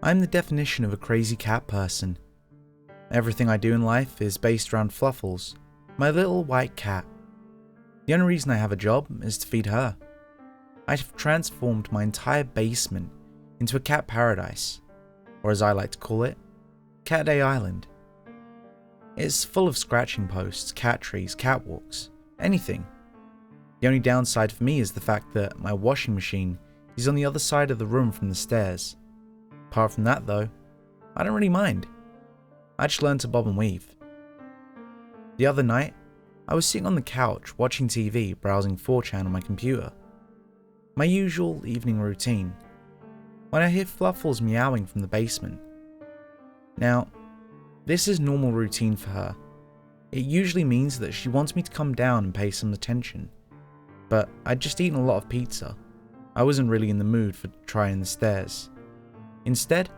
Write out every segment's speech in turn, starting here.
I'm the definition of a crazy cat person. Everything I do in life is based around Fluffles, my little white cat. The only reason I have a job is to feed her. I've transformed my entire basement into a cat paradise, or as I like to call it, Cat Day Island. It's full of scratching posts, cat trees, catwalks, anything. The only downside for me is the fact that my washing machine is on the other side of the room from the stairs. Apart from that though, I don't really mind. I just learned to bob and weave. The other night, I was sitting on the couch watching TV, browsing 4chan on my computer. My usual evening routine, when I hear Fluffles meowing from the basement. Now, this is normal routine for her. It usually means that she wants me to come down and pay some attention. But I'd just eaten a lot of pizza. I wasn't really in the mood for trying the stairs. Instead,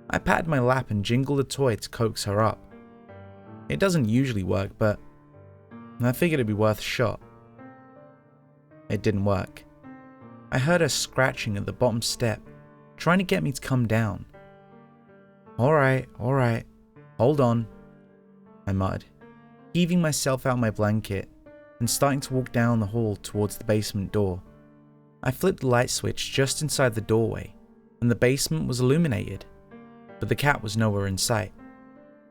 I patted my lap and jingled a toy to coax her up. It doesn't usually work, but I figured it'd be worth a shot. It didn't work. I heard her scratching at the bottom step, trying to get me to come down. Alright, hold on, I muttered, heaving myself out of my blanket and starting to walk down the hall towards the basement door. I flipped the light switch just inside the doorway, and the basement was illuminated, but the cat was nowhere in sight.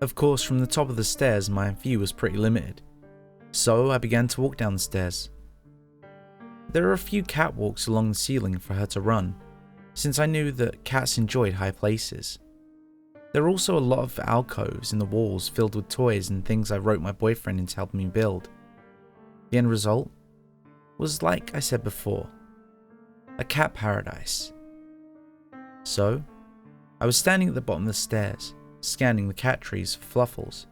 Of course, from the top of the stairs my view was pretty limited, so I began to walk down the stairs. There are a few catwalks along the ceiling for her to run, since I knew that cats enjoyed high places. There are also a lot of alcoves in the walls filled with toys and things I wrote my boyfriend into helping me build. The end result was, like I said before, a cat paradise. So, I was standing at the bottom of the stairs, scanning the cat trees for Fluffles,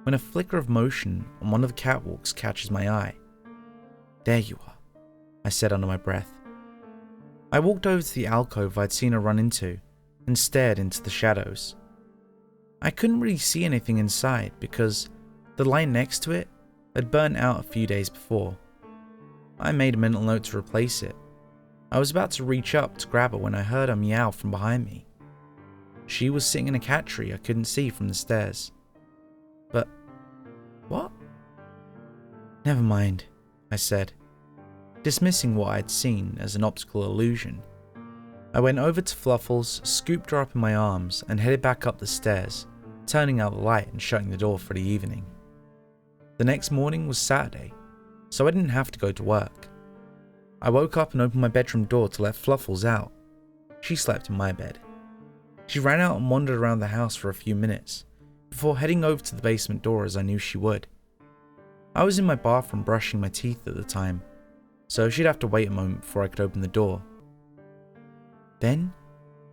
when a flicker of motion on one of the catwalks catches my eye. There you are, I said under my breath. I walked over to the alcove I'd seen her run into and stared into the shadows. I couldn't really see anything inside because the light next to it had burnt out a few days before. I made a mental note to replace it. I was about to reach up to grab her when I heard her meow from behind me. She was sitting in a cat tree I couldn't see from the stairs. But, what? Never mind, I said, dismissing what I had seen as an optical illusion. I went over to Fluffles, scooped her up in my arms, and headed back up the stairs, turning out the light and shutting the door for the evening. The next morning was Saturday, so I didn't have to go to work. I woke up and opened my bedroom door to let Fluffles out. She slept in my bed. She ran out and wandered around the house for a few minutes, before heading over to the basement door as I knew she would. I was in my bathroom brushing my teeth at the time, so she'd have to wait a moment before I could open the door. Then,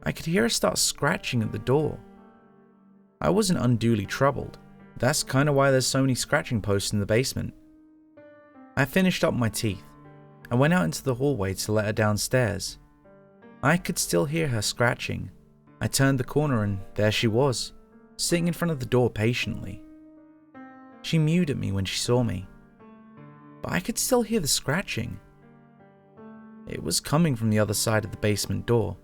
I could hear her start scratching at the door. I wasn't unduly troubled. That's kinda why there's so many scratching posts in the basement. I finished up my teeth and went out into the hallway to let her downstairs. I could still hear her scratching. I turned the corner and there she was, sitting in front of the door patiently. She mewed at me when she saw me, but I could still hear the scratching. It was coming from the other side of the basement door.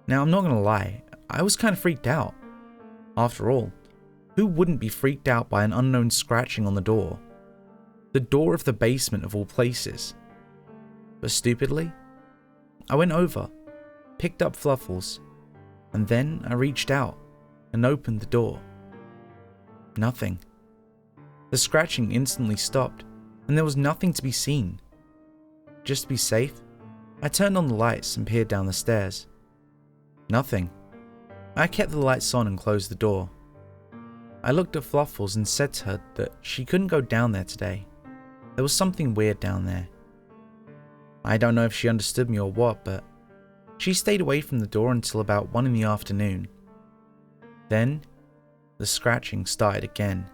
Now, I'm not gonna lie, I was kind of freaked out. After all, who wouldn't be freaked out by an unknown scratching on the door? The door of the basement of all places. But stupidly, I went over, picked up Fluffles, and then I reached out and opened the door. Nothing. The scratching instantly stopped, and there was nothing to be seen. Just to be safe, I turned on the lights and peered down the stairs. Nothing. I kept the lights on and closed the door. I looked at Fluffles and said to her that she couldn't go down there today. There was something weird down there. I don't know if she understood me or what, but she stayed away from the door until about 1 in the afternoon. Then, the scratching started again.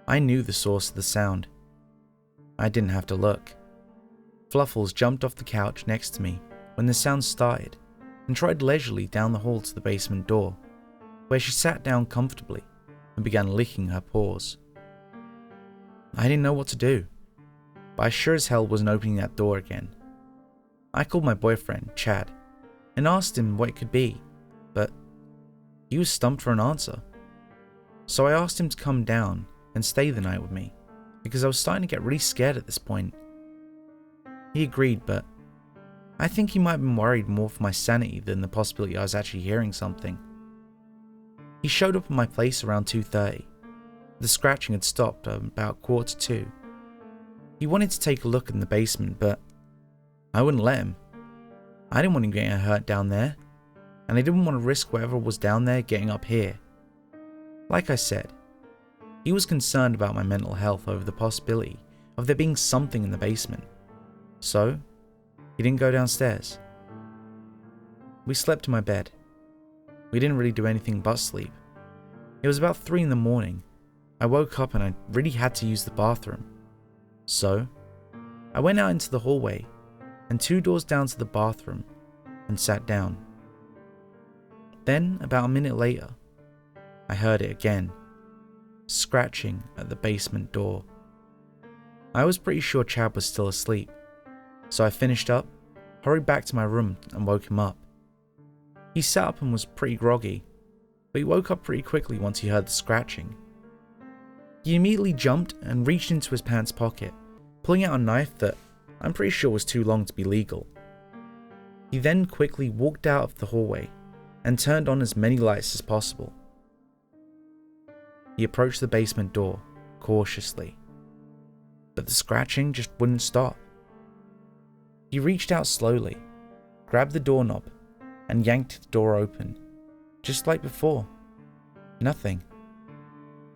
I knew the source of the sound. I didn't have to look. Fluffles jumped off the couch next to me when the sound started and tried leisurely down the hall to the basement door, where she sat down comfortably and began licking her paws. I didn't know what to do, but I sure as hell wasn't opening that door again. I called my boyfriend, Chad, and asked him what it could be, but he was stumped for an answer. So I asked him to come down and stay the night with me, because I was starting to get really scared at this point. He agreed, but I think he might have been worried more for my sanity than the possibility I was actually hearing something. He showed up at my place around 2:30. The scratching had stopped about 1:45. He wanted to take a look in the basement, but I wouldn't let him. I didn't want him getting hurt down there, and I didn't want to risk whatever was down there getting up here. Like I said, he was concerned about my mental health over the possibility of there being something in the basement, so he didn't go downstairs. We slept in my bed. We didn't really do anything but sleep. It was about 3 in the morning. I woke up and I really had to use the bathroom. So, I went out into the hallway and 2 doors down to the bathroom and sat down. Then, about a minute later, I heard it again, scratching at the basement door. I was pretty sure Chad was still asleep, so I finished up, hurried back to my room and woke him up. He sat up and was pretty groggy, but he woke up pretty quickly once he heard the scratching. He immediately jumped and reached into his pants pocket, pulling out a knife that I'm pretty sure was too long to be legal. He then quickly walked out of the hallway and turned on as many lights as possible. He approached the basement door cautiously, but the scratching just wouldn't stop. He reached out slowly, grabbed the doorknob, and yanked the door open, just like before. Nothing.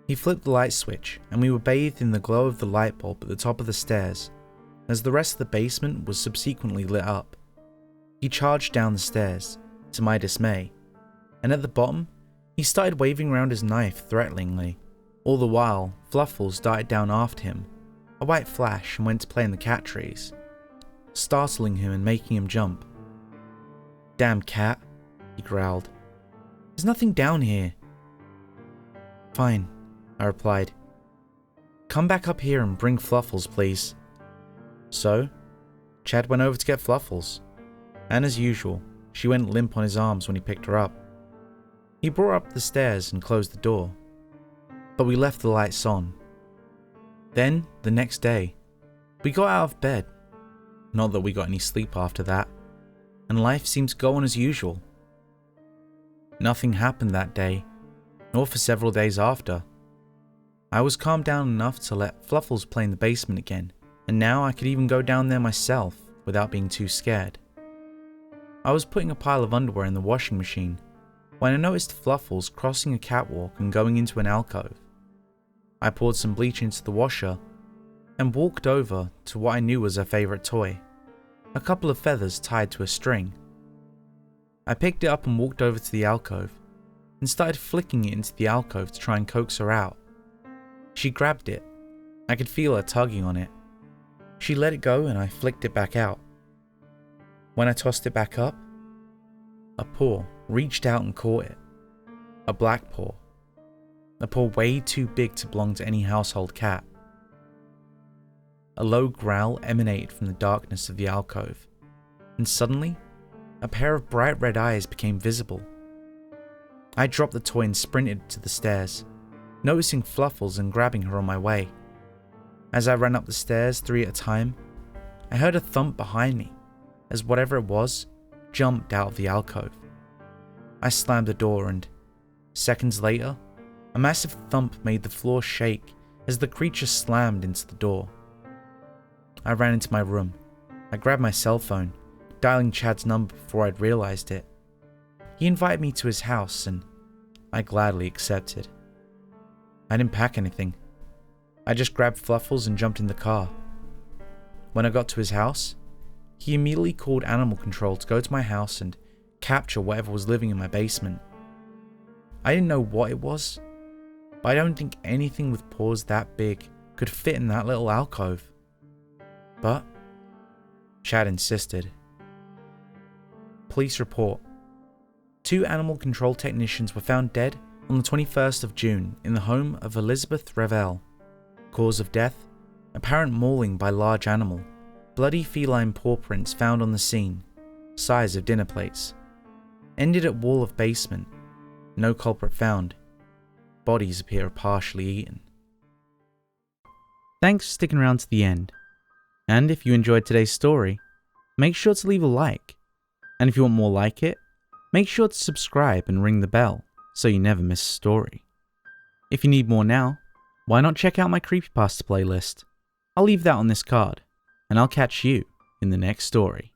He flipped the light switch, and we were bathed in the glow of the light bulb at the top of the stairs, as the rest of the basement was subsequently lit up. He charged down the stairs, to my dismay, and at the bottom, he started waving around his knife threateningly. All the while, Fluffles darted down after him, a white flash, and went to play in the cat trees, startling him and making him jump. "Damn cat," he growled. "There's nothing down here." "Fine," I replied. "Come back up here and bring Fluffles, please." So, Chad went over to get Fluffles, and as usual, she went limp on his arms when he picked her up. He brought her up the stairs and closed the door, but we left the lights on. Then, the next day, we got out of bed. Not that we got any sleep after that, and life seemed to go on as usual. Nothing happened that day, nor for several days after. I was calmed down enough to let Fluffles play in the basement again, and now I could even go down there myself without being too scared. I was putting a pile of underwear in the washing machine when I noticed Fluffles crossing a catwalk and going into an alcove. I poured some bleach into the washer and walked over to what I knew was her favourite toy, a couple of feathers tied to a string. I picked it up and walked over to the alcove and started flicking it into the alcove to try and coax her out. She grabbed it. I could feel her tugging on it. She let it go and I flicked it back out. When I tossed it back up, a paw reached out and caught it. A black paw. A paw way too big to belong to any household cat. A low growl emanated from the darkness of the alcove, and suddenly, a pair of bright red eyes became visible. I dropped the toy and sprinted to the stairs, noticing Fluffles and grabbing her on my way. As I ran up the stairs 3 at a time, I heard a thump behind me, as whatever it was jumped out of the alcove. I slammed the door and, seconds later, a massive thump made the floor shake as the creature slammed into the door. I ran into my room. I grabbed my cell phone, dialing Chad's number before I'd realized it. He invited me to his house and I gladly accepted. I didn't pack anything. I just grabbed Fluffles and jumped in the car. When I got to his house, he immediately called animal control to go to my house and capture whatever was living in my basement. I didn't know what it was, but I don't think anything with paws that big could fit in that little alcove. But Chad insisted. Police report. 2 animal control technicians were found dead on the 21st of June in the home of Elizabeth Revel. Cause of death: apparent mauling by large animal. Bloody feline paw prints found on the scene, size of dinner plates, Ended at wall of basement. No culprit found. Bodies appear partially eaten. Thanks for sticking around to the end. And if you enjoyed today's story, make sure to leave a like. And if you want more like it, make sure to subscribe and ring the bell so you never miss a story. If you need more now, why not check out my Creepypasta playlist? I'll leave that on this card, and I'll catch you in the next story.